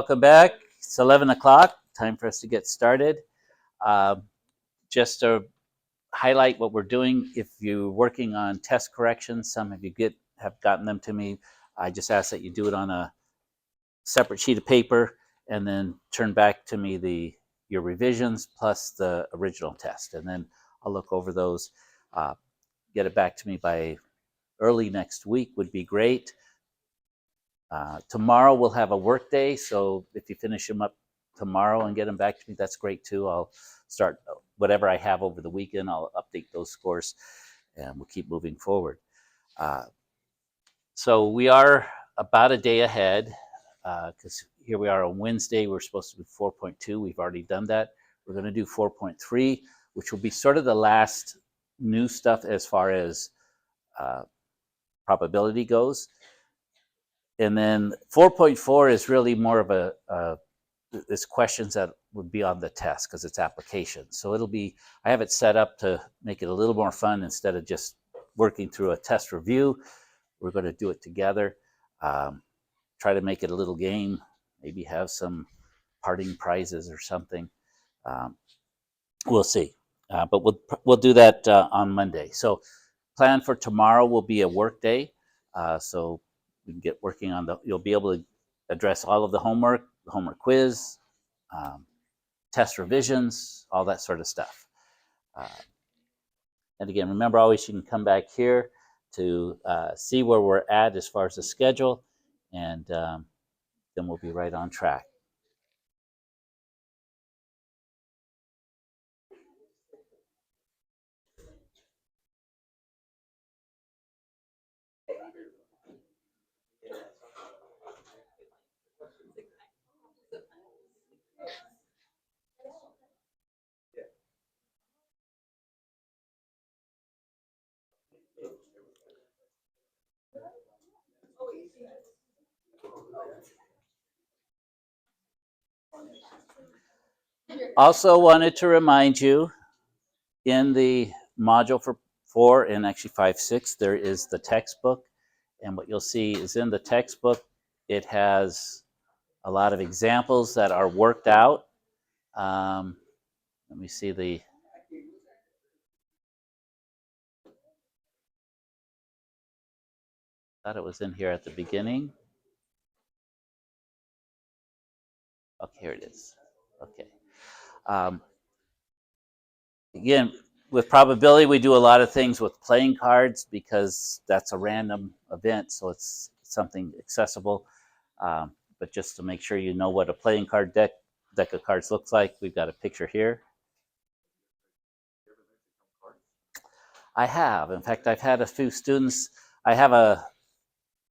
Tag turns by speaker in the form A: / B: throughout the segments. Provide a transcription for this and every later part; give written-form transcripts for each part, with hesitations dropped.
A: Welcome back. It's 11 o'clock. Time for us to get started. Um, just to highlight what we're doing, if you're working on test corrections, some of you have gotten them to me. I just ask that you do it on a separate sheet of paper and then turn back to me your revisions plus the original test. And then I'll look over those. Get it back to me by early next week would be great. Tomorrow we'll have a work day, so if you finish them up tomorrow and get them back to me, that's great too. I'll start whatever I have over the weekend. I'll update those scores, and we'll keep moving forward. So we are about a day ahead because here we are on Wednesday. We're supposed to do 4.2. We've already done that. We're going to do 4.3, which will be sort of the last new stuff as far as probability goes. And then 4.4 is really more of it's questions that would be on the test because it's application. So I have it set up to make it a little more fun instead of just working through a test review. We're going to do it together. Try to make it a little game, maybe have some parting prizes or something. We'll see. But we'll do that on Monday. So plan for tomorrow will be a work day. So we can get working on you'll be able to address all of the homework quiz, test revisions, all that sort of stuff. And again, remember always you can come back here to see where we're at as far as the schedule, and then we'll be right on track. Also wanted to remind you, in the module for 4 and actually 5.6, there is the textbook. And what you'll see is in the textbook, it has a lot of examples that are worked out. Let me see thought it was in here at the beginning. Okay, here it is. Okay. Again, with probability, we do a lot of things with playing cards because that's a random event, so it's something accessible. But just to make sure you know what a playing card deck of cards looks like, we've got a picture here. I have. In fact, I've had a few students. I have a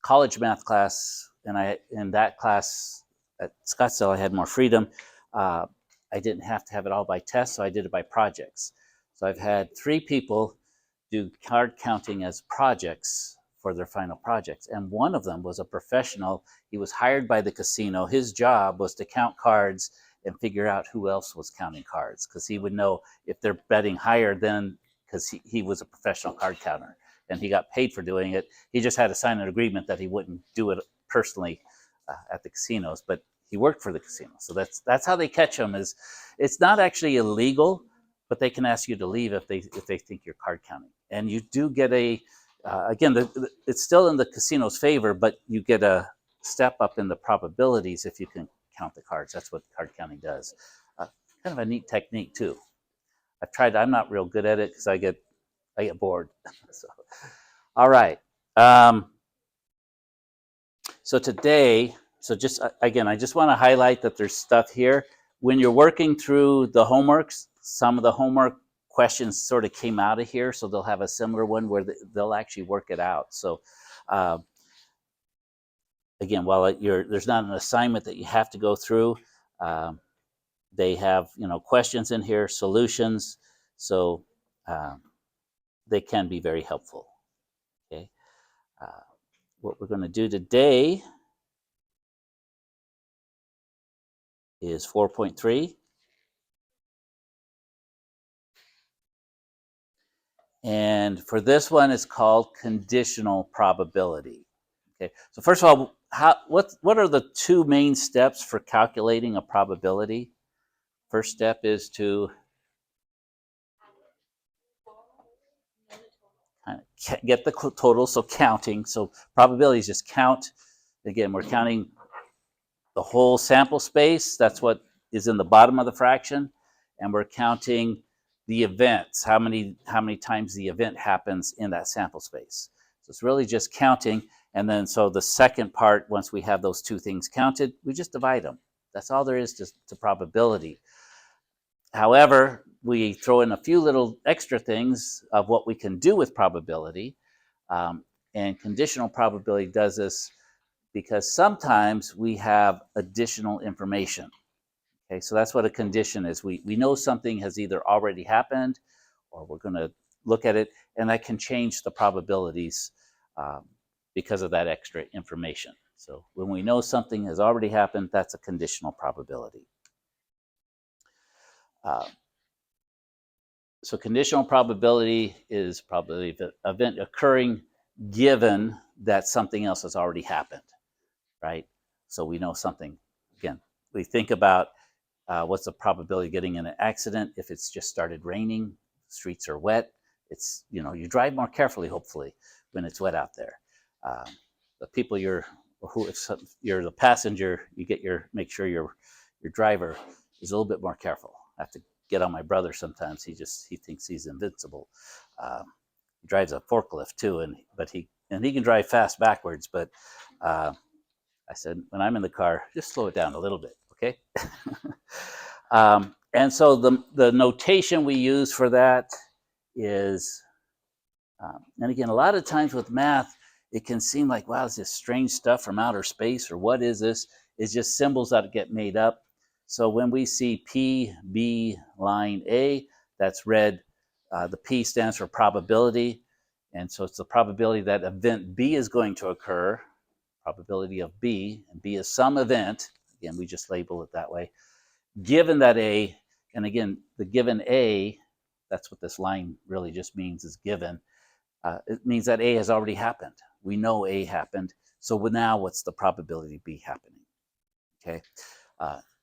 A: college math class, and in that class at Scottsdale, I had more freedom. I didn't have to have it all by test, so I did it by projects. So I've had 3 people do card counting as projects for their final projects. And one of them was a professional. He was hired by the casino. His job was to count cards and figure out who else was counting cards, because he would know if they're betting higher than, because he was a professional card counter and he got paid for doing it. He just had to sign an agreement that he wouldn't do it personally at the casinos, but he worked for the casino. So that's how they catch him. Is it's not actually illegal, but they can ask you to leave if they think you're card counting. And you do get again, it's still in the casino's favor, but you get a step up in the probabilities if you can count the cards. That's what card counting does. Kind of a neat technique too. I've tried. I'm not real good at it because I get bored. So, all right. So today, just again, I just want to highlight that there's stuff here. When you're working through the homeworks, some of the homework questions sort of came out of here, so they'll have a similar one where they'll actually work it out. So again, while there's not an assignment that you have to go through, they have questions in here, solutions, so they can be very helpful. Okay, what we're going to do today is 4.3. And for this one, it's called conditional probability. Okay, so first of all, what are the two main steps for calculating a probability? First step is to kind of get the total, so counting. So probability is just count. Again, we're counting the whole sample space. That's what is in the bottom of the fraction, and we're counting the events. How many times the event happens in that sample space. So it's really just counting. And then so the second part, once we have those two things counted, we just divide them. That's all there is to probability. However, we throw in a few little extra things of what we can do with probability. And conditional probability does this because sometimes we have additional information. Okay, so that's what a condition is. We know something has either already happened or we're going to look at it, and that can change the probabilities because of that extra information. So when we know something has already happened, that's a conditional probability. So conditional probability is probability of the event occurring given that something else has already happened, right? So we know something. Again, we think about what's the probability of getting in an accident if it's just started raining, streets are wet. It's, you drive more carefully, hopefully, when it's wet out there. The people if you're the passenger, make sure your driver is a little bit more careful. I have to get on my brother sometimes. He thinks he's invincible. He drives a forklift too, and he can drive fast backwards. But I said, when I'm in the car, just slow it down a little bit, okay? And so the notation we use for that is, and again, a lot of times with math, it can seem like, wow, is this strange stuff from outer space, or what is this? It's just symbols that get made up. So when we see P, B, line A, that's red. The P stands for probability. And so it's the probability that event B is going to occur, probability of B, and B is some event. Again, we just label it that way. Given that A, and again, the given A, that's what this line really just means, is given. It means that A has already happened. We know A happened. So now what's the probability of B happening? Okay.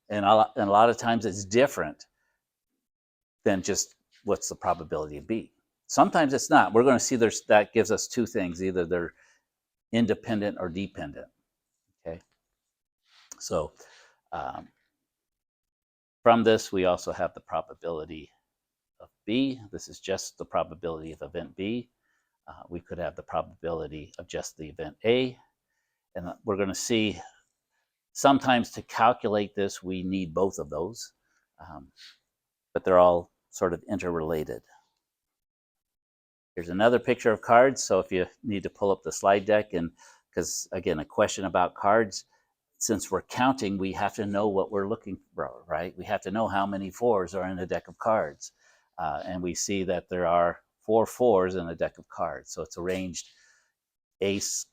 A: And a lot of times it's different than just what's the probability of B. Sometimes it's not. We're going to see that gives us two things. Either they're independent or dependent. Okay. So from this, we also have the probability of B. This is just the probability of event B. We could have the probability of just the event A. And we're going to see sometimes to calculate this, we need both of those. But they're all sort of interrelated. Here's another picture of cards. So if you need to pull up the slide deck, and because again, a question about cards, since we're counting, we have to know what we're looking for, right? We have to know how many fours are in a deck of cards. And we see that there are 4 fours in a deck of cards. So it's arranged. Ace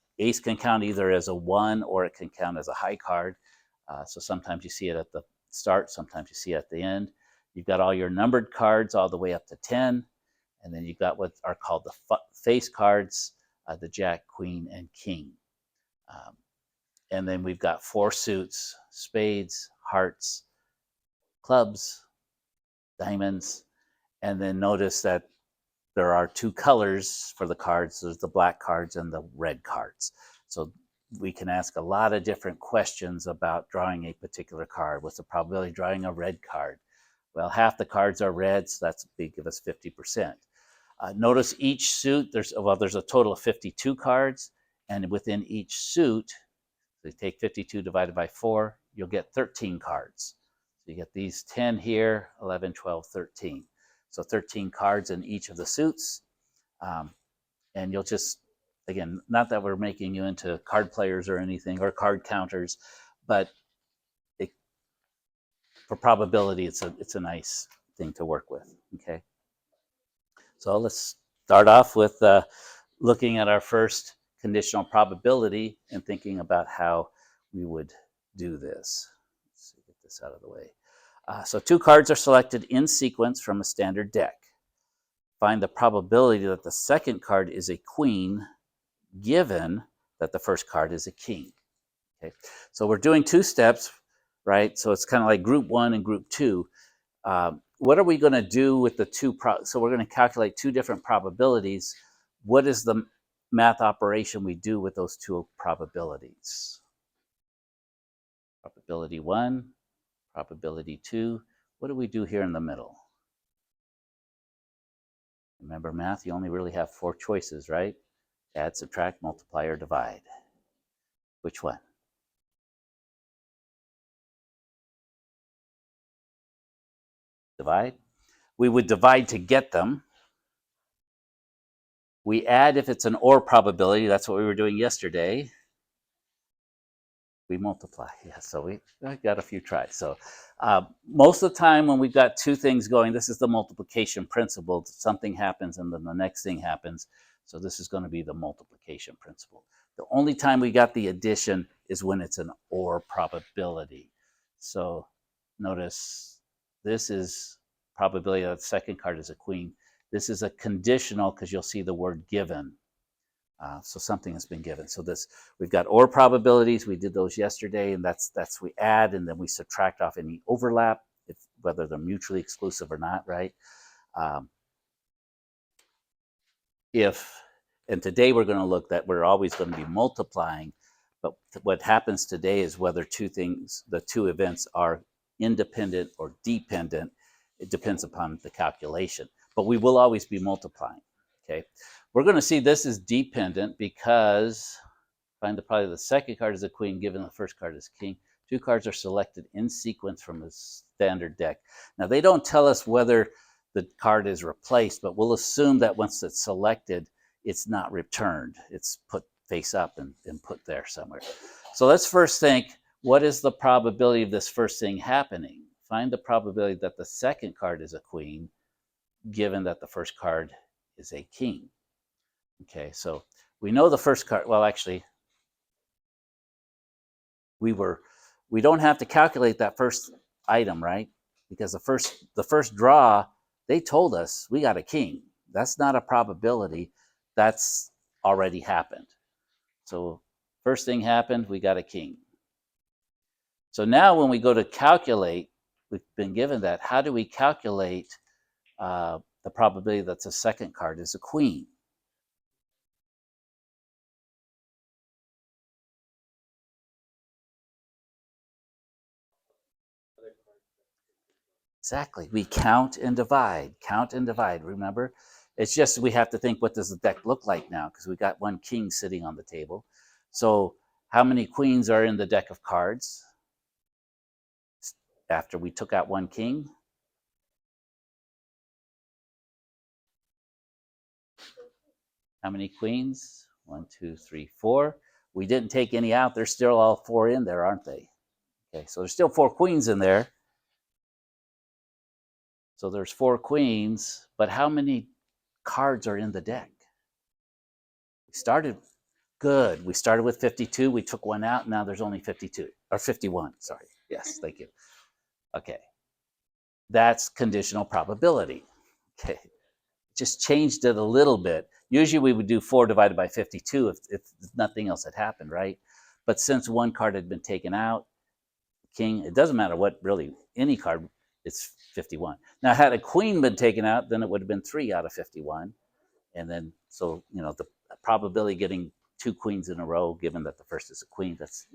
A: can count either as a 1 or it can count as a high card. So sometimes you see it at the start, sometimes you see it at the end. You've got all your numbered cards all the way up to 10. And then you've got what are called the face cards, the Jack, Queen, and King. And then we've got 4 suits: spades, hearts, clubs, diamonds. And then notice that there are 2 colors for the cards. There's the black cards and the red cards. So we can ask a lot of different questions about drawing a particular card. What's the probability of drawing a red card? Well, half the cards are red, so that's give us 50%. Notice each suit, there's a total of 52 cards, and within each suit, so you take 52 divided by 4, you'll get 13 cards. So you get these 10 here, 11, 12, 13. So 13 cards in each of the suits. And you'll just, again, not that we're making you into card players or anything, or card counters, but for probability, it's a nice thing to work with, okay? So let's start off with looking at our first conditional probability and thinking about how we would do this. Let's get this out of the way. So 2 cards are selected in sequence from a standard deck. Find the probability that the second card is a queen given that the first card is a king. Okay, so we're doing two steps, right? So it's kind of like group one and group two. What are we going to do with the two? So we're going to calculate two different probabilities. What is the math operation we do with those two probabilities? Probability one, probability two. What do we do here in the middle? Remember math, you only really have four choices, right? Add, subtract, multiply, or divide. Which one? Divide. We would divide to get them. We add if it's an or probability. That's what we were doing yesterday. We multiply. Yeah, so I got a few tries. So most of the time when we've got two things going, this is the multiplication principle. Something happens and then the next thing happens. So this is going to be the multiplication principle. The only time we got the addition is when it's an or probability. So notice this is probability that the second card is a queen. This is a conditional because you'll see the word given. So something has been given. So this, we've got or probabilities. We did those yesterday, and that's we add and then we subtract off any overlap, if whether they're mutually exclusive or not, right? If and today we're going to look that we're always going to be multiplying, but what happens today is whether two things, the two events are independent or dependent. It depends upon the calculation, but we will always be multiplying. Okay, we're going to see this is dependent because find probably the second card is a queen given the first card is king. Two cards are selected in sequence from a standard deck. Now they don't tell us whether the card is replaced, but we'll assume that once it's selected, it's not returned. It's put face up and put there somewhere. So let's first think, what is the probability of this first thing happening? Find the probability that the second card is a queen, given that the first card is a king. Okay, so we know the first card, well, actually, we don't have to calculate that first item, right? Because the first draw, they told us we got a king. That's not a probability. That's already happened. So first thing happened, we got a king. So now when we go to calculate, we've been given that. How do we calculate the probability that the second card is a queen? Exactly. We count and divide, count and divide. Remember, it's just we have to think, what does the deck look like now? Because we got one king sitting on the table. So how many queens are in the deck of cards after we took out one king? How many queens? 1, 2, 3, 4. We didn't take any out. There's still all four in there, aren't they? Okay, so there's still four queens in there. So there's four queens, but how many cards are in the deck? We started good. We started with 52. We took one out. Now there's only 52 or 51. Sorry. Yes, thank you. Okay. That's conditional probability. Okay. Just changed it a little bit. Usually we would do 4 divided by 52 if nothing else had happened, right? But since one card had been taken out, king, it doesn't matter what really, any card, it's 51. Now, had a queen been taken out, then it would have been 3 out of 51. And then, so, the probability of getting two queens in a row, given that the first is a queen, that's,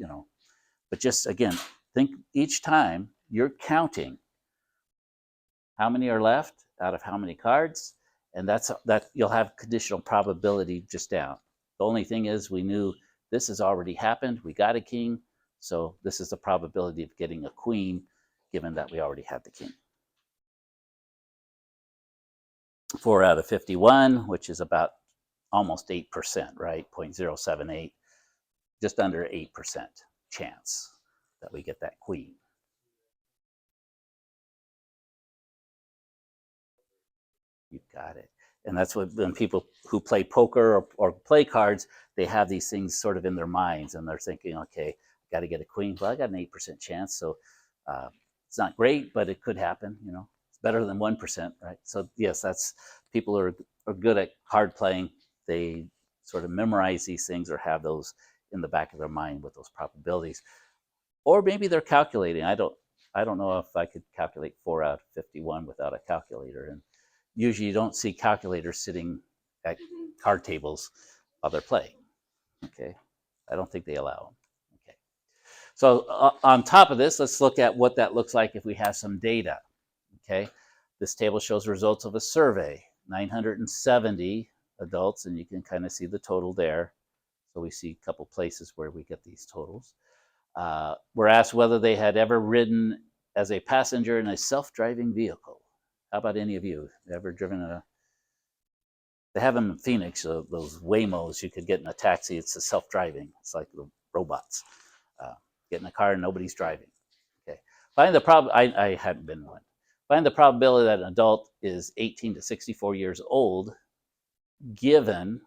A: but just again, think each time you're counting how many are left out of how many cards, and that you'll have conditional probability just down. The only thing is we knew this has already happened. We got a king, so this is the probability of getting a queen, given that we already had the king. 4 out of 51, which is about almost 8%, right? 0.078, just under 8% chance that we get that queen. You got it. And that's what, when people who play poker or play cards, they have these things sort of in their minds, and they're thinking, okay, got to get a queen. Well, I got an 8% chance, so it's not great, but it could happen. It's better than 1%, right? So yes, that's people are good at card playing. They sort of memorize these things or have those in the back of their mind with those probabilities. Or maybe they're calculating. I don't know if I could calculate 4 out of 51 without a calculator. And usually you don't see calculators sitting at card tables while they're playing. Okay, I don't think they allow them. Okay, so on top of this, let's look at what that looks like if we have some data. Okay, this table shows results of a survey, 970 adults, and you can kind of see the total there. So we see a couple places where we get these totals. Were asked whether they had ever ridden as a passenger in a self-driving vehicle. How about any of you? Ever driven a? They have them in Phoenix, those Waymos you could get in a taxi. It's a self-driving. It's like the robots. Get in a car and nobody's driving. Okay. Find the problem. I hadn't been one. Find the probability that an adult is 18 to 64 years old, given.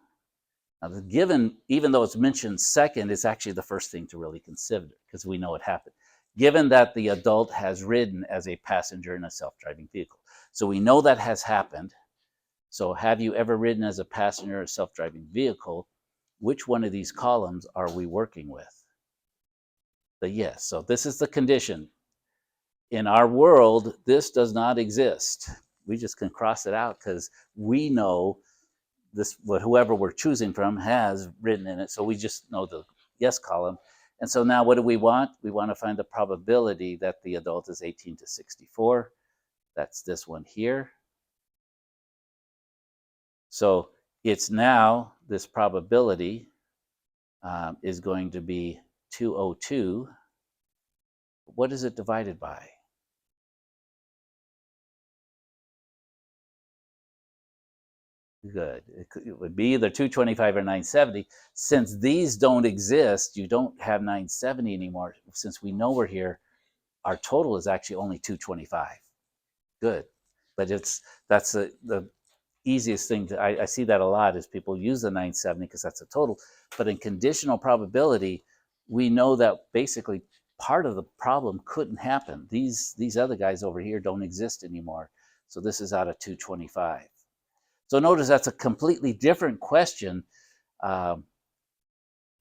A: Now, the given, even though it's mentioned second, is actually the first thing to really consider because we know it happened. Given that the adult has ridden as a passenger in a self-driving vehicle. So we know that has happened. So have you ever ridden as a passenger in a self-driving vehicle? Which one of these columns are we working with? The yes. So this is the condition. In our world, this does not exist. We just can cross it out because we know this, whoever we're choosing from has written in it. So we just know the yes column. And so now what do we want? We want to find the probability that the adult is 18 to 64. That's this one here. So it's now, this probability is going to be 202. What is it divided by? Good. It would be either 225 or 970. Since these don't exist, you don't have 970 anymore. Since we know we're here, our total is actually only 225. Good. But that's the easiest thing to, I see that a lot is people use the 970 because that's a total. But in conditional probability, we know that basically part of the problem couldn't happen. These other guys over here don't exist anymore. So this is out of 225. So notice that's a completely different question than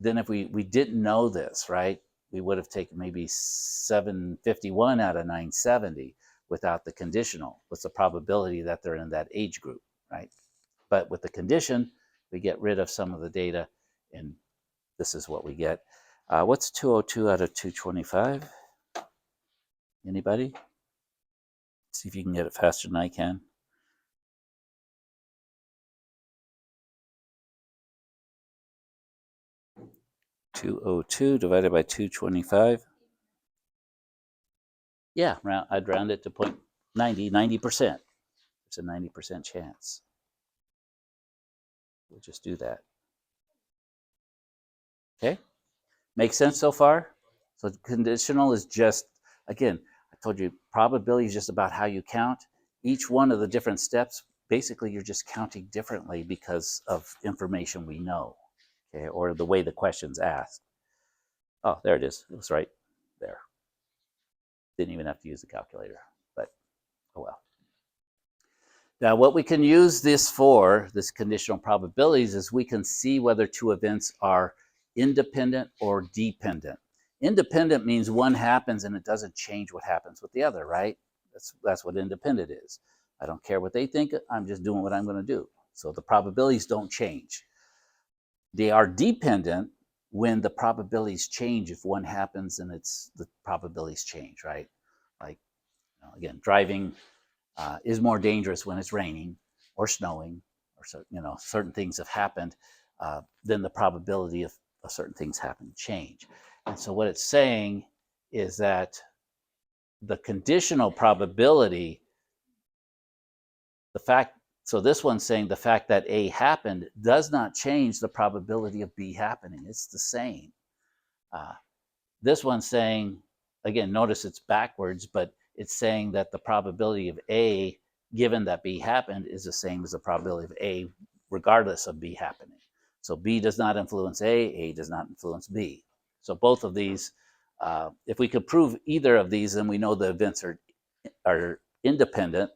A: if we didn't know this, right? We would have taken maybe 751 out of 970 without the conditional. What's the probability that they're in that age group, right? But with the condition, we get rid of some of the data, and this is what we get. What's 202 out of 225? Anybody? See if you can get it faster than I can. 202 divided by 225. Yeah, I'd round it to 0.90, 90%. There's a 90% chance. We'll just do that. Okay? Makes sense so far? So conditional is just, again, I told you, probability is just about how you count. Each one of the different steps, basically you're just counting differently because of information we know, okay, or the way the question's asked. Oh, there it is. It was right there. Didn't even have to use the calculator, but oh well. Now, what we can use this for, this conditional probabilities, is we can see whether two events are independent or dependent. Independent means one happens and it doesn't change what happens with the other, right? That's what independent is. I don't care what they think, I'm just doing what I'm going to do. So the probabilities don't change. They are dependent when the probabilities change. If one happens and the probabilities change, right? Like, again, driving is more dangerous when it's raining or snowing, or certain things have happened, then the probability of certain things happen change. And so what it's saying is that the conditional probability, so this one's saying the fact that A happened does not change the probability of B happening. It's the same. This one's saying, again, notice it's backwards, but it's saying that the probability of A, given that B happened, is the same as the probability of A, regardless of B happening. So B does not influence A does not influence B. So both of these, if we could prove either of these, then we know the events are independent.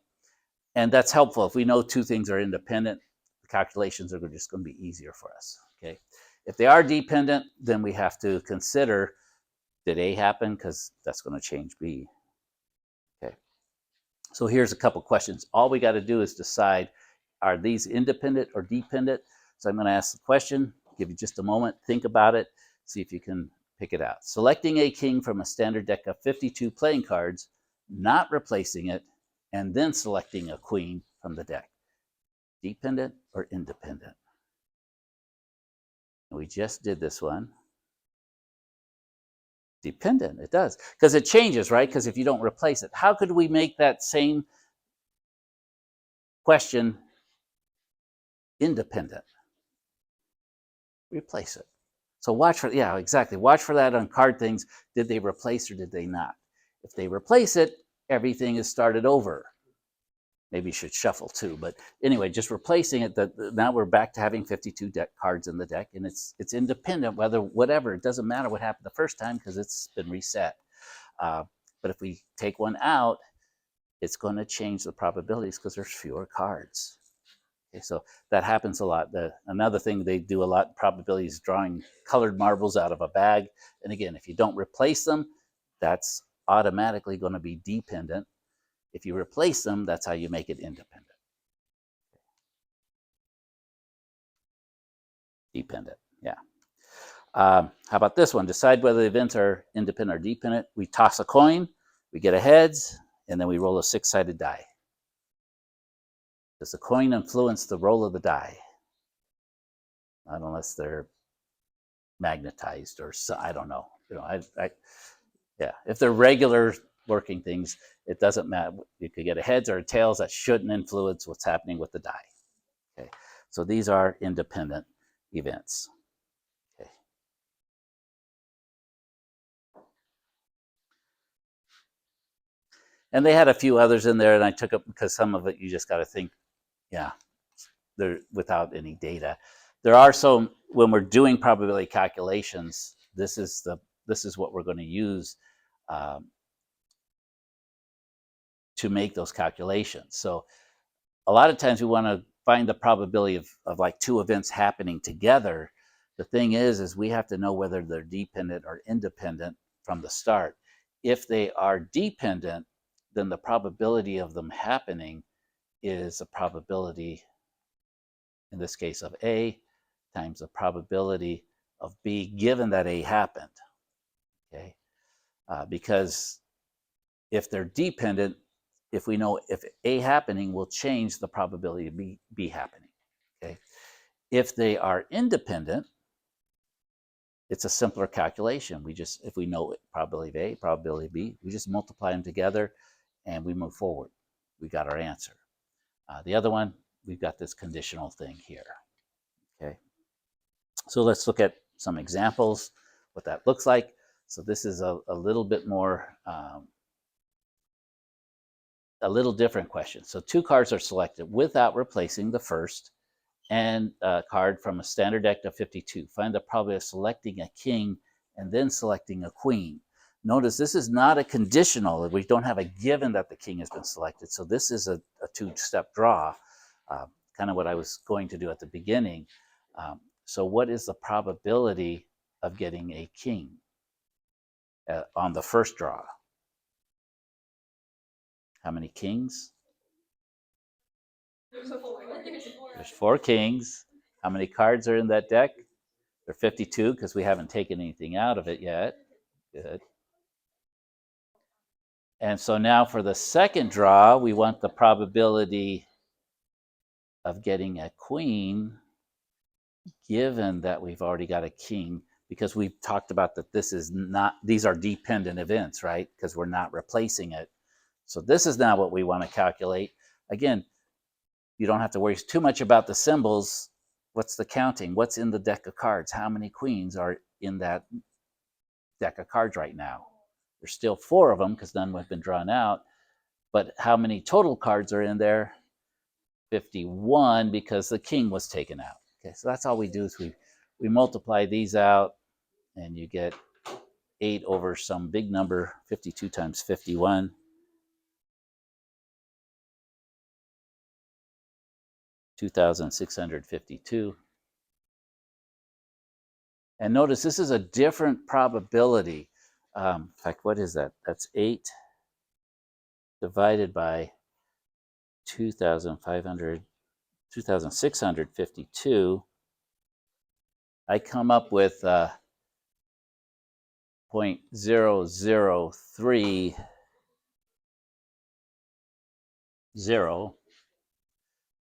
A: And that's helpful. If we know two things are independent, the calculations are just going to be easier for us. Okay. If they are dependent, then we have to consider, did A happen? Because that's going to change B. Okay. So here's a couple questions. All we got to do is decide, are these independent or dependent? So I'm going to ask the question, give you just a moment, think about it, see if you can pick it out. Selecting a king from a standard deck of 52 playing cards, not replacing it, and then selecting a queen from the deck. Dependent or independent? And we just did this one. Dependent, it does. Because it changes, right? Because if you don't replace it, how could we make that same question independent? Replace it. So watch for, yeah, exactly. Watch for that on card things. Did they replace or did they not? If they replace it, everything is started over. Maybe you should shuffle too, but anyway, just replacing it. Now we're back to having 52 deck cards in the deck, and it's independent. Whatever, it doesn't matter what happened the first time because it's been reset. But if we take one out, it's going to change the probabilities because there's fewer cards. Okay, so that happens a lot. Another thing they do a lot, probability, is drawing colored marbles out of a bag. And again, if you don't replace them, that's automatically going to be dependent. If you replace them, that's how you make it independent. Dependent, yeah. How about this one? Decide whether the events are independent or dependent. We toss a coin, we get a heads, and then we roll a six-sided die. Does the coin influence the roll of the die? Not unless they're magnetized or so, I don't know. Yeah, if they're regular working things, it doesn't matter. You could get a heads or a tails that shouldn't influence what's happening with the die. Okay, so these are independent events. Okay. And they had a few others in there, and I took up because some of it you just got to think, yeah, they're without any data. There are some when we're doing probability calculations. This is what we're going to use to make those calculations. So a lot of times we want to find the probability of like two events happening together. The thing is we have to know whether they're dependent or independent from the start. If they are dependent, then the probability of them happening is a probability, in this case, of A times the probability of B, given that A happened. Okay, because if they're dependent, if we know if A happening will change the probability of B happening. Okay, if they are independent, it's a simpler calculation. We just, if we know probability of A, probability of B, we just multiply them together and we move forward. We got our answer. The other one, we've got this conditional thing here. Okay, so let's look at some examples, what that looks like. So this is a little bit more, a little different question. So two cards are selected without replacing the first and a card from a standard deck of 52. Find the probability of selecting a king and then selecting a queen. Notice this is not a conditional. We don't have a given that the king has been selected. So this is a two-step draw, kind of what I was going to do at the beginning. So what is the probability of getting a king on the first draw? How many kings? There's four kings. How many cards are in that deck? They're 52 because we haven't taken anything out of it yet. Good. And so now for the second draw, we want the probability of getting a queen given that we've already got a king, because we've talked about that these are dependent events, right? Because we're not replacing it. So this is now what we want to calculate. Again, you don't have to worry too much about the symbols. What's the counting? What's in the deck of cards? How many queens are in that deck of cards right now? There's still four of them because none have been drawn out. But how many total cards are in there? 51, because the king was taken out. Okay, so that's all we do is we multiply these out, and you get 8 over some big number, 52 times 51. 2,652. And notice this is a different probability. In fact, what is that? That's 8 divided by 2,500, 2,652. I come up with 0.0030.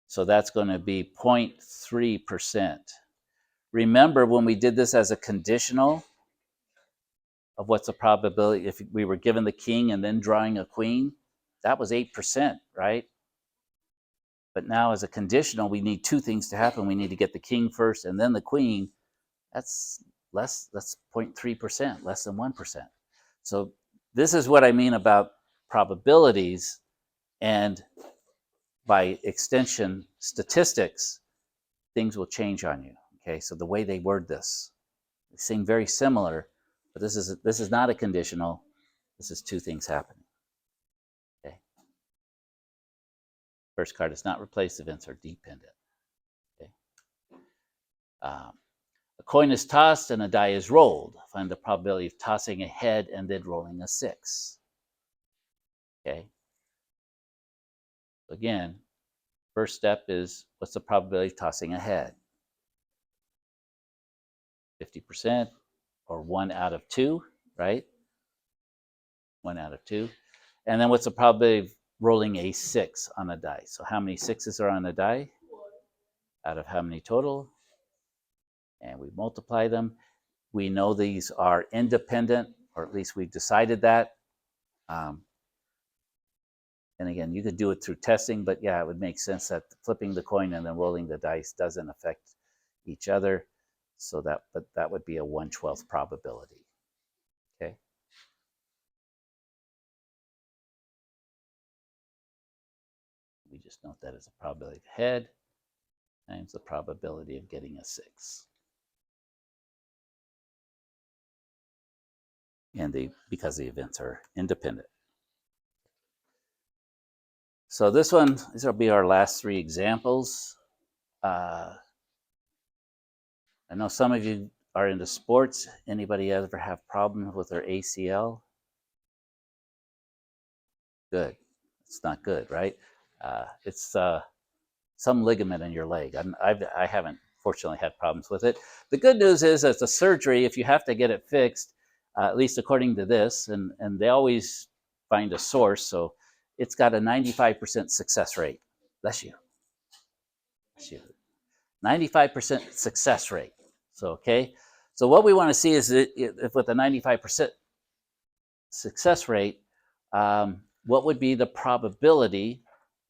A: So that's going to be 0.3%. Remember when we did this as a conditional of what's the probability if we were given the king and then drawing a queen? That was 8%, right? But now as a conditional, we need two things to happen. We need to get the king first and then the queen. That's less, that's 0.3%, less than 1%. So this is what I mean about probabilities and by extension statistics. Things will change on you. Okay, so the way they word this, they seem very similar, but this is not a conditional. This is two things happening. Okay. First card is not replace, events are dependent. Okay. A coin is tossed and a die is rolled. Find the probability of tossing a head and then rolling a 6. Okay. Again, first step is what's the probability of tossing a head? 50% or 1 out of 2, right? 1 out of 2. And then what's the probability of rolling a 6 on a die? So how many 6s are on a die? Out of how many total? And we multiply them. We know these are independent, or at least we've decided that. And again, you could do it through testing, but yeah, it would make sense that flipping the coin and then rolling the dice doesn't affect each other. So that would be a 1/12 probability. Okay. We just note that as a probability of head times the probability of getting a 6. And because the events are independent. So these will be our last 3 examples. I know some of you are into sports. Anybody ever have problems with their ACL? Good. It's not good, right? It's some ligament in your leg. I haven't fortunately had problems with it. The good news is, as a surgery, if you have to get it fixed, at least according to this, and they always find a source, so it's got a 95% success rate. Bless you. Bless you. 95% success rate. So, okay. So what we want to see is that if with a 95% success rate, what would be the probability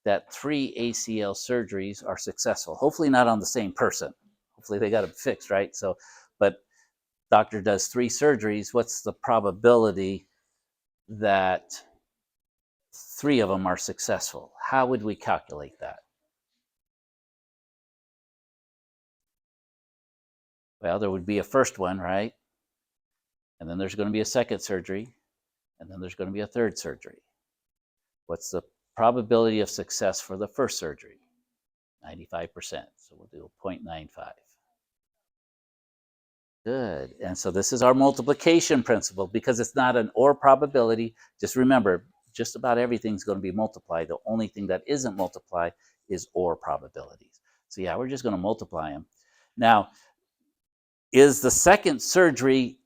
A: that 3 ACL surgeries are successful? Hopefully not on the same person. Hopefully they got it fixed, right? So, but doctor does 3 surgeries. What's the probability that 3 of them are successful? How would we calculate that? Well, there would be a first one, right? And then there's going to be a second surgery. And then there's going to be a third surgery. What's the probability of success for the first surgery? 95%. So we'll do a 0.95. Good. And so this is our multiplication principle because it's not an or probability. Just remember, just about everything's going to be multiplied. The only thing that isn't multiplied is or probabilities. So yeah, we're just going to multiply them. Now, is the second surgery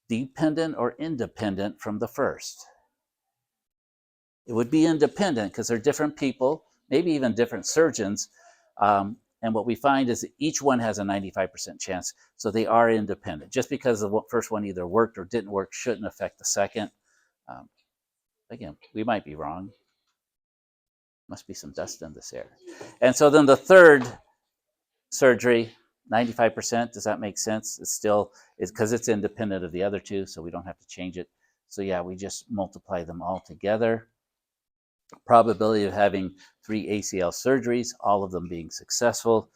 A: dependent or independent from the first? It would be independent because they're different people, maybe even different surgeons. And what we find is that each one has a 95% chance. So they are independent. Just because the first one either worked or didn't work shouldn't affect the second. Again, we might be wrong. Must be some dust in this air. And so then the third surgery, 95%, does that make sense? It's still, it's because it's independent of the other 2, so we don't have to change it. So yeah, we just multiply them all together. Probability of having 3 ACL surgeries, all of them being successful,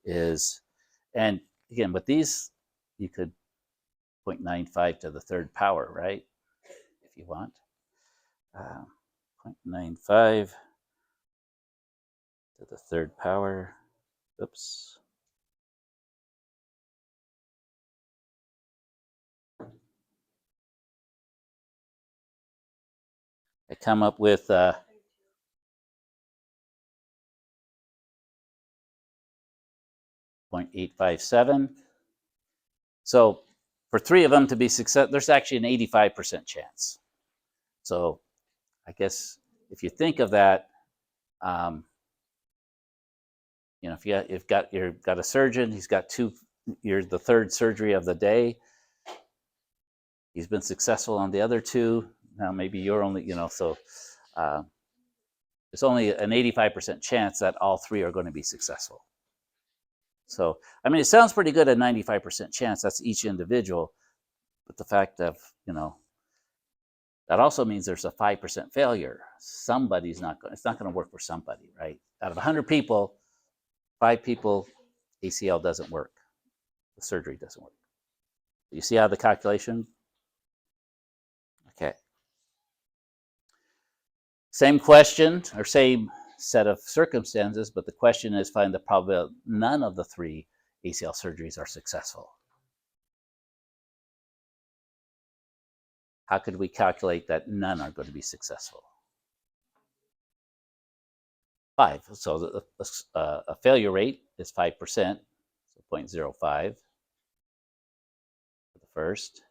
A: is, and again, with these, you could 0.95 to the third power, right? If you want. 0.95 to the third power. Oops. I come up with 0.857. So for 3 of them to be successful, there's actually an 85% chance. So I guess if you think of that, if you've got a surgeon, he's got you're the third surgery of the day. He's been successful on the other 2. Now maybe you're only, so it's only an 85% chance that all 3 are going to be successful. So, I mean, it sounds pretty good, a 95% chance. That's each individual. But the fact of, that also means there's a 5% failure. It's not going to work for somebody, right? Out of 100 people, 5 people, ACL doesn't work. The surgery doesn't work. You see how the calculation? Okay. Same question or same set of circumstances, but the question is find the probability none of the 3 ACL surgeries are successful. How could we calculate that none are going to be successful? 5. So a failure rate is 5%, so 0.05 for the first,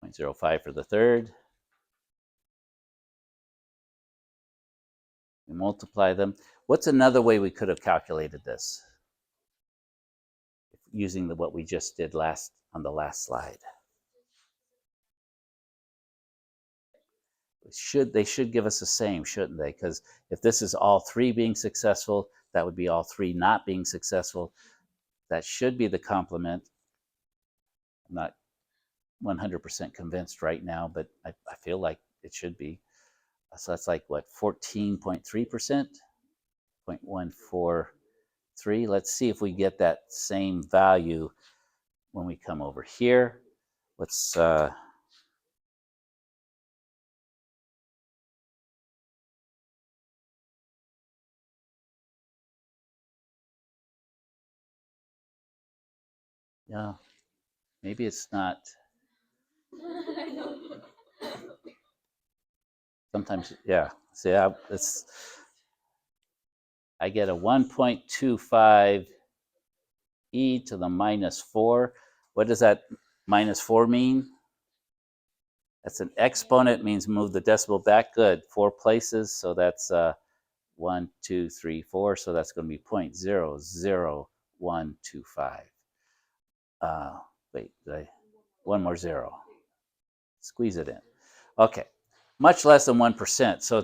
A: 0.05 for the third. We multiply them. What's another way we could have calculated this using what we just did on the last slide? They should give us the same, shouldn't they? Because if this is all 3 being successful, that would be all 3 not being successful. That should be the complement. I'm not 100% convinced right now, but I feel like it should be. So that's like what, 14.3%, 0.143. Let's see if we get that same value when we come over here. Let's yeah, maybe it's not. Sometimes, yeah. See, I get a 1.25 e to the minus 4. What does that minus 4 mean? That's an exponent, means move the decimal back. Good, 4 places. So that's 1, 2, 3, 4. So that's going to be 0.00125. Wait, one more 0. Squeeze it in. Okay, much less than 1%. So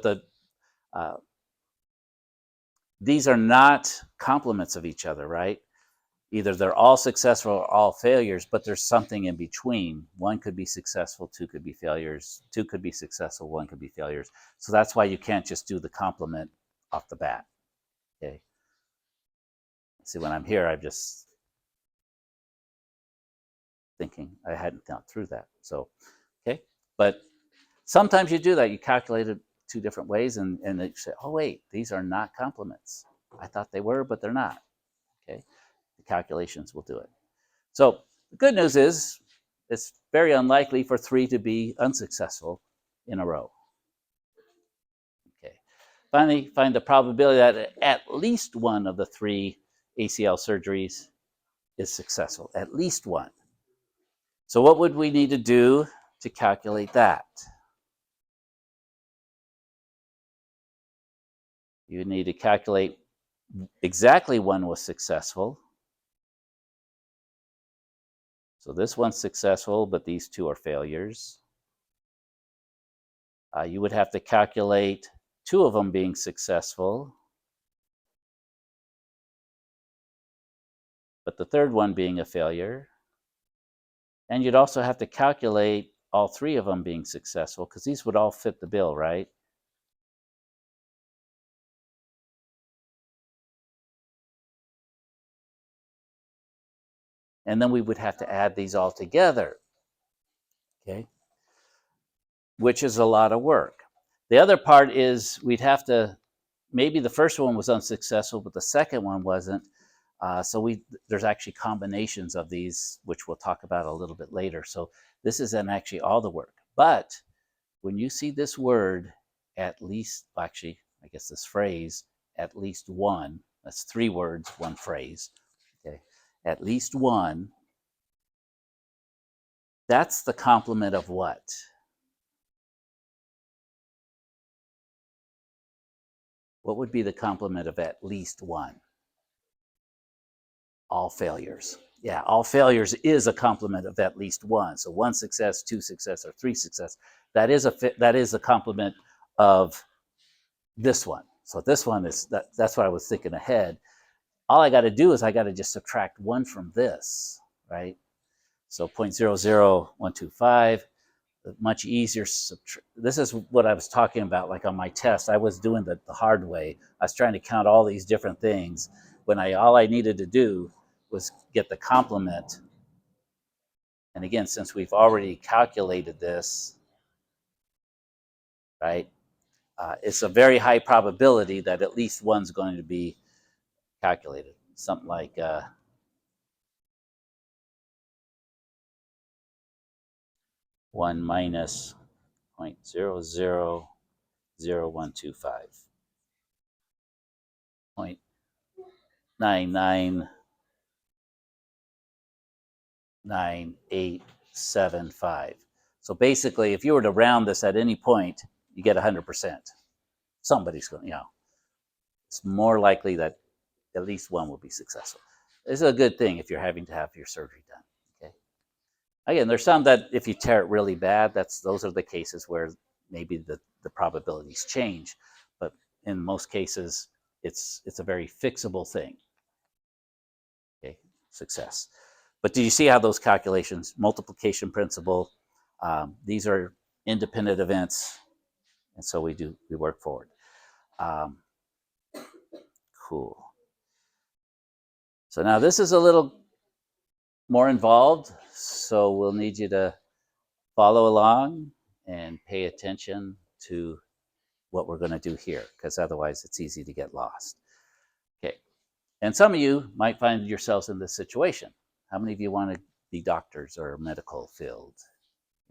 A: these are not complements of each other, right? Either they're all successful or all failures, but there's something in between. 1 could be successful, 2 could be failures, 2 could be successful, 1 could be failures. So that's why you can't just do the complement off the bat. Okay. See, when I'm here, I'm just thinking. I hadn't thought through that. So, okay. But sometimes you do that. You calculate it 2 different ways, and you say, oh, wait, these are not complements. I thought they were, but they're not. Okay. The calculations will do it. So the good news is it's very unlikely for 3 to be unsuccessful in a row. Okay. Finally, find the probability that at least 1 of the 3 ACL surgeries is successful. At least 1. So what would we need to do to calculate that? You need to calculate exactly 1 was successful. So this one's successful, but these 2 are failures. You would have to calculate 2 of them being successful, but the third one being a failure. And you'd also have to calculate all 3 of them being successful, because these would all fit the bill, right? And then we would have to add these all together, okay? Which is a lot of work. The other part is we'd have to, maybe the first one was unsuccessful, but the second one wasn't. So there's actually combinations of these, which we'll talk about a little bit later. So this isn't actually all the work. But when you see this word, at least, actually, I guess this phrase, at least one, that's 3 words, 1 phrase, okay? At least one, that's the complement of what? What would be the complement of at least one? All failures. Yeah, all failures is a complement of at least one. So 1 success, 2 success, or 3 success. That is a complement of this one. So this one is that's what I was thinking ahead. All I got to do is I got to just subtract 1 from this, right? So 0.00125, much easier. This is what I was talking about. Like on my test, I was doing the hard way. I was trying to count all these different things when all I needed to do was get the complement. And again, since we've already calculated this, right, it's a very high probability that at least one's going to be calculated. Something like 1 minus 0.000125. 0.999875. So basically, if you were to round this at any point, you get 100%. Somebody's going, it's more likely that at least one will be successful. This is a good thing if you're having to have your surgery done. Okay. Again, there's some that if you tear it really bad, those are the cases where maybe the probabilities change. But in most cases, it's a very fixable thing. Okay, success. But do you see how those calculations, multiplication principle, these are independent events, and so we work forward. Cool. So now this is a little more involved, so we'll need you to follow along and pay attention to what we're going to do here, because otherwise it's easy to get lost. Okay, and some of you might find yourselves in this situation. How many of you want to be doctors or medical field?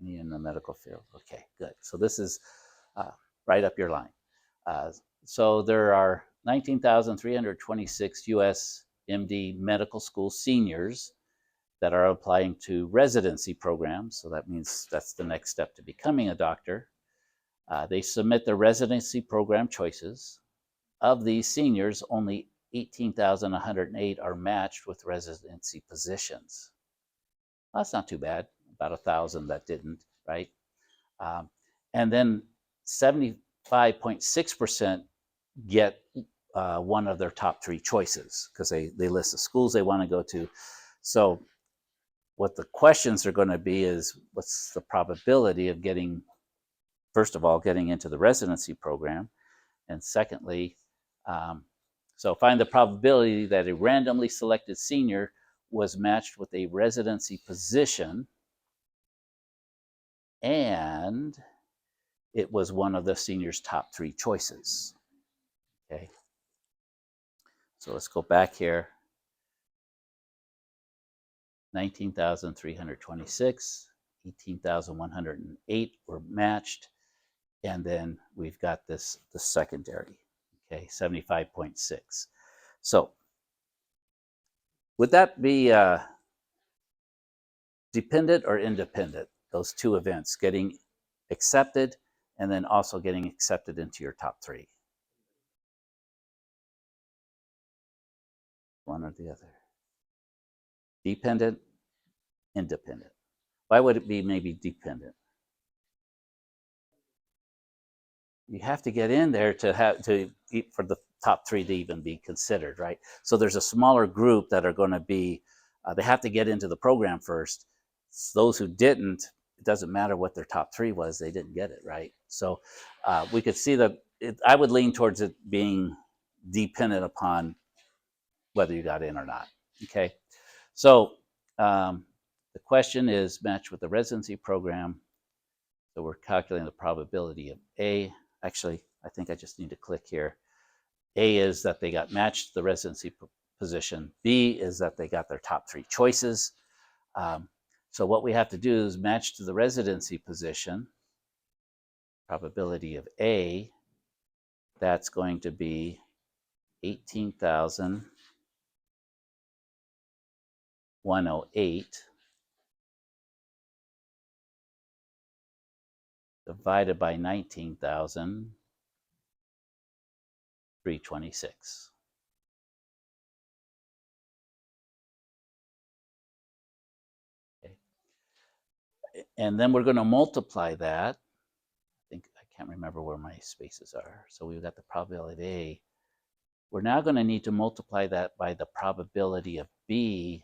A: Any in the medical field? Okay, good. So this is right up your line. So there are 19,326 U.S. MD medical school seniors that are applying to residency programs. So that means that's the next step to becoming a doctor. They submit their residency program choices. Of these seniors, only 18,108 are matched with residency positions. Well, that's not too bad. About 1,000 that didn't, right? And then 75.6% get one of their top 3 choices because they list the schools they want to go to. So what the questions are going to be is, what's the probability of getting, first of all, getting into the residency program, and secondly, so find the probability that a randomly selected senior was matched with a residency position and it was one of the senior's top 3 choices. Okay. So let's go back here. 19,326, 18,108 were matched. And then we've got the secondary, okay, 75.6. So would that be dependent or independent, those 2 events, getting accepted and then also getting accepted into your top 3? One or the other. Dependent, independent. Why would it be maybe dependent? You have to get in there for the top 3 to even be considered, right? So there's a smaller group that are going to be, they have to get into the program first. Those who didn't, it doesn't matter what their top 3 was, they didn't get it, right? So we could see that I would lean towards it being dependent upon whether you got in or not, okay? So the question is matched with the residency program. So we're calculating the probability of A. Actually, I think I just need to click here. A is that they got matched the residency position. B is that they got their top 3 choices. So what we have to do is match to the residency position, probability of A, that's going to be 18,108 divided by 19,326. Okay. And then we're going to multiply that. I can't remember where my spaces are. So we've got the probability of A. We're now going to need to multiply that by the probability of B,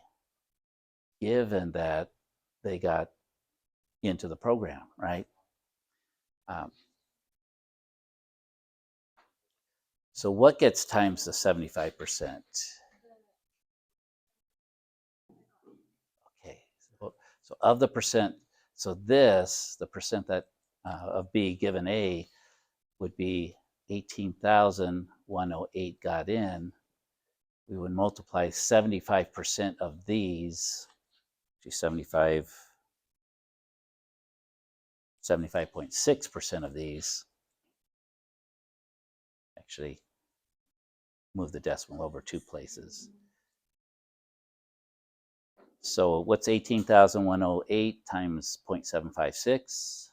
A: given that they got into the program, right? So what gets times the 75%? Okay, so of the percent, so this, the percent that of B given A would be 18,108 got in. We would multiply 75% of these, 75.6% of these. Actually, move the decimal over 2 places. So what's 18,108 times 0.756?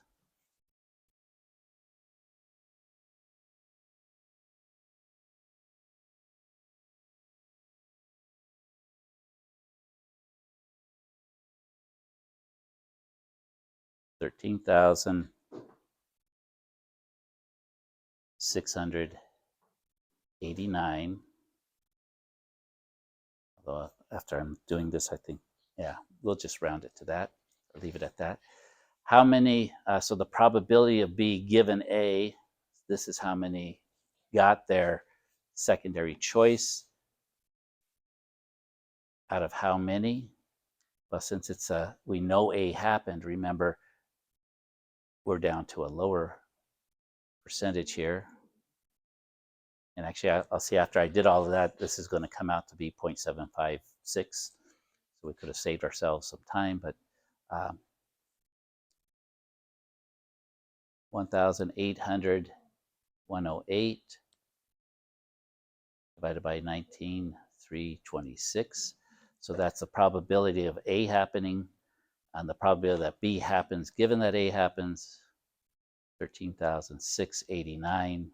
A: $13,689. Although after I'm doing this, I think, yeah, we'll just round it to that, or leave it at that. How many, so the probability of B given A, this is how many got their secondary choice out of how many? Well, since it's we know A happened, remember, we're down to a lower percentage here. And actually, I'll see after I did all of that, this is going to come out to be 0.756. So we could have saved ourselves some time, but 1,800,108 divided by 19,326. So that's the probability of A happening, and the probability that B happens given that A happens, 13,689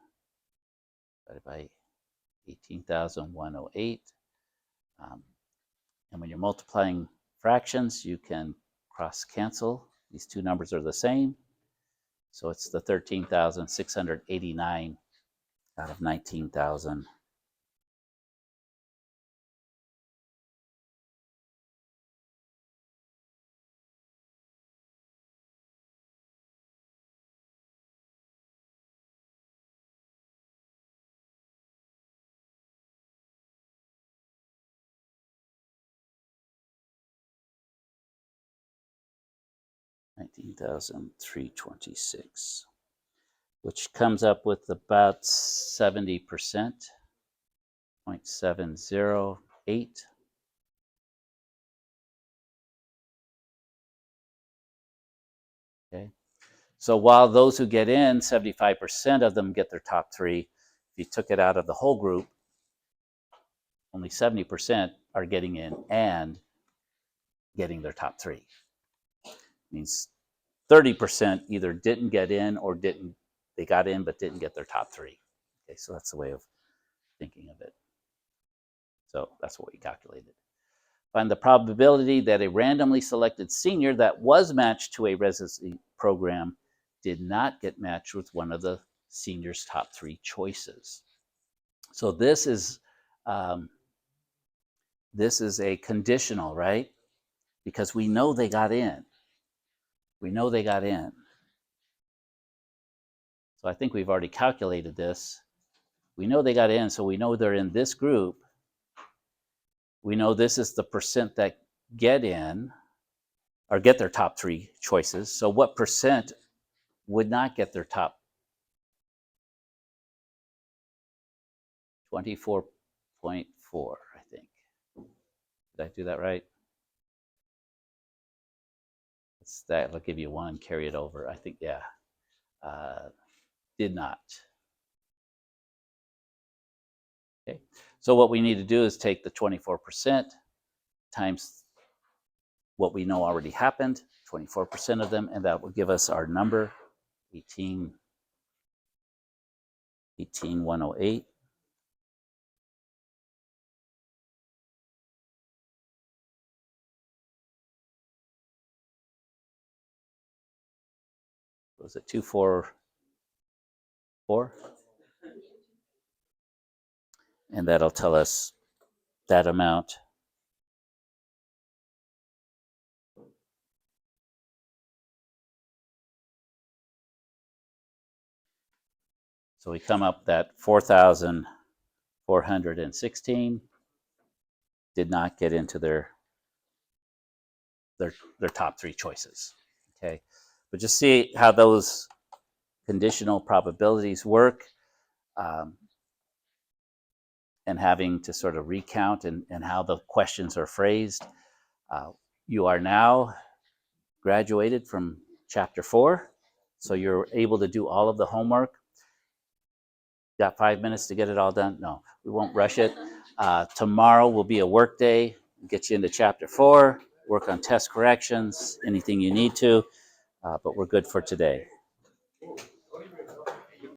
A: divided by 18,108. And when you're multiplying fractions, you can cross cancel. These two numbers are the same. So it's the 13,689 out of 19,000. $19,326, which comes up with about 70%, 0.708. Okay. So while those who get in, 75% of them get their top 3, if you took it out of the whole group, only 70% are getting in and getting their top 3. It means 30% either didn't get in or they got in but didn't get their top 3. Okay, so that's the way of thinking of it. So that's what we calculated. Find the probability that a randomly selected senior that was matched to a residency program did not get matched with one of the senior's top 3 choices. So this is a conditional, right? Because we know they got in. We know they got in. So I think we've already calculated this. We know they got in, so we know they're in this group. We know this is the percent that get in or get their top 3 choices. So what percent would not get their top? 24.4, I think. Did I do that right? That'll give you one, carry it over. I think, yeah. Did not. Okay. So what we need to do is take the 24% times what we know already happened, 24% of them, and that will give us our number, 18,108. Was it 244? And that'll tell us that amount. So we come up that 4,416 did not get into their top three choices. Okay, but just see how those conditional probabilities work, um, and having to sort of recount and how the questions are phrased. You are now graduated from chapter 4, so you're able to do all of the homework. Got 5 minutes to get it all done? No, we won't rush it. Tomorrow will be a work day, get you into chapter 4, work on test corrections, anything you need to, but we're good for today.